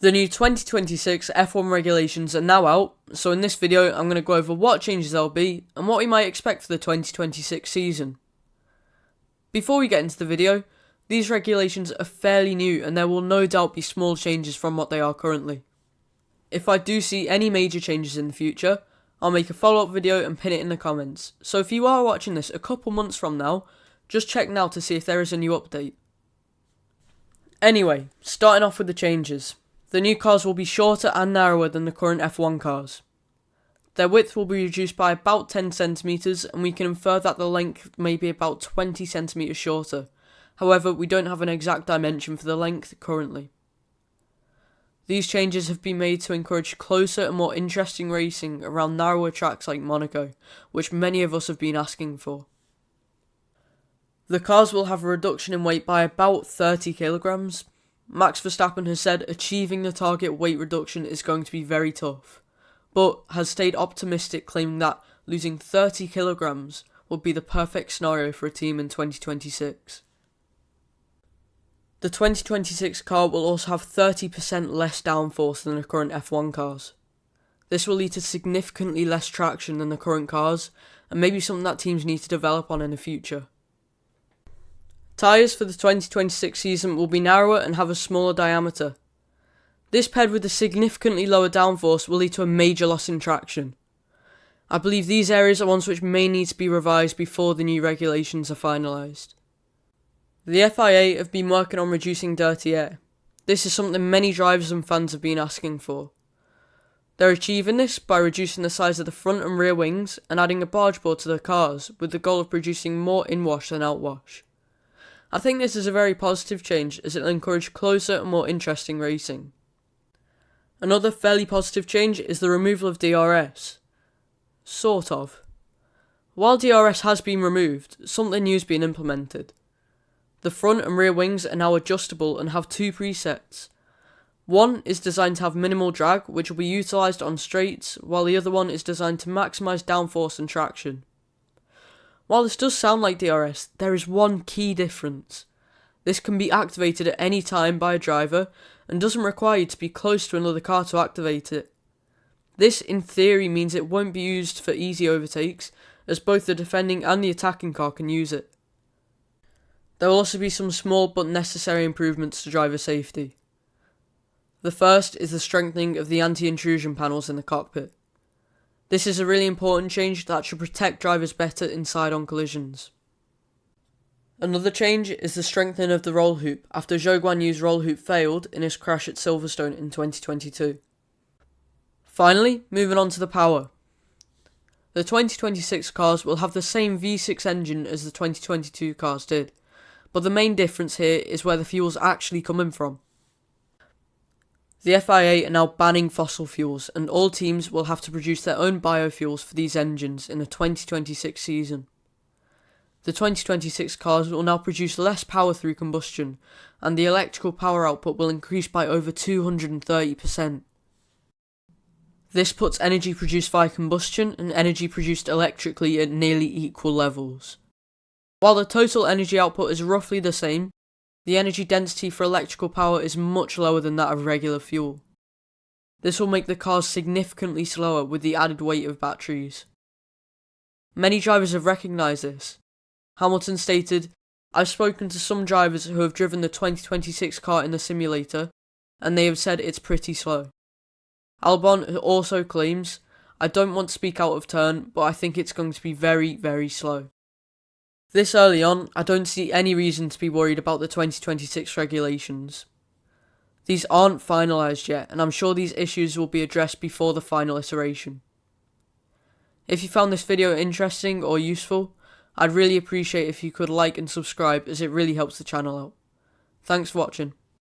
The new 2026 F1 regulations are now out, so in this video I'm going to go over what changes there will be and what we might expect for the 2026 season. Before we get into the video, these regulations are fairly new and there will no doubt be small changes from what they are currently. If I do see any major changes in the future, I'll make a follow-up video and pin it in the comments, so if you are watching this a couple months from now, just check now to see if there is a new update. Anyway, starting off with the changes. The new cars will be shorter and narrower than the current F1 cars. Their width will be reduced by about 10 cm and we can infer that the length may be about 20 cm shorter. However, we don't have an exact dimension for the length currently. These changes have been made to encourage closer and more interesting racing around narrower tracks like Monaco, which many of us have been asking for. The cars will have a reduction in weight by about 30 kilograms. Max Verstappen has said achieving the target weight reduction is going to be very tough, but has stayed optimistic, claiming that losing 30 kilograms would be the perfect scenario for a team in 2026. The 2026 car will also have 30% less downforce than the current F1 cars. This will lead to significantly less traction than the current cars, and maybe something that teams need to develop on in the future. Tyres for the 2026 season will be narrower and have a smaller diameter. This paired with a significantly lower downforce will lead to a major loss in traction. I believe these areas are ones which may need to be revised before the new regulations are finalised. The FIA have been working on reducing dirty air. This is something many drivers and fans have been asking for. They're achieving this by reducing the size of the front and rear wings and adding a barge board to the cars with the goal of producing more inwash than outwash. I think this is a very positive change as it will encourage closer and more interesting racing. Another fairly positive change is the removal of DRS. Sort of. While DRS has been removed, something new has been implemented. The front and rear wings are now adjustable and have two presets. One is designed to have minimal drag, which will be utilised on straights, while the other one is designed to maximise downforce and traction. While this does sound like DRS, there is one key difference. This can be activated at any time by a driver and doesn't require you to be close to another car to activate it. This in theory means it won't be used for easy overtakes, as both the defending and the attacking car can use it. There will also be some small but necessary improvements to driver safety. The first is the strengthening of the anti-intrusion panels in the cockpit. This is a really important change that should protect drivers better inside on collisions. Another change is the strengthening of the roll hoop after Zhou Guanyu's roll hoop failed in his crash at Silverstone in 2022. Finally, moving on to the power. The 2026 cars will have the same V6 engine as the 2022 cars did, but the main difference here is where the fuel's actually coming from. The FIA are now banning fossil fuels, and all teams will have to produce their own biofuels for these engines in the 2026 season. The 2026 cars will now produce less power through combustion, and the electrical power output will increase by over 230%. This puts energy produced via combustion and energy produced electrically at nearly equal levels. While the total energy output is roughly the same, the energy density for electrical power is much lower than that of regular fuel. This will make the cars significantly slower with the added weight of batteries. Many drivers have recognised this. Hamilton stated, "I've spoken to some drivers who have driven the 2026 car in the simulator, and they have said it's pretty slow." Albon also claims, "I don't want to speak out of turn, but I think it's going to be very, very slow." This early on, I don't see any reason to be worried about the 2026 regulations. These aren't finalised yet, and I'm sure these issues will be addressed before the final iteration. If you found this video interesting or useful, I'd really appreciate if you could like and subscribe, as it really helps the channel out. Thanks for watching.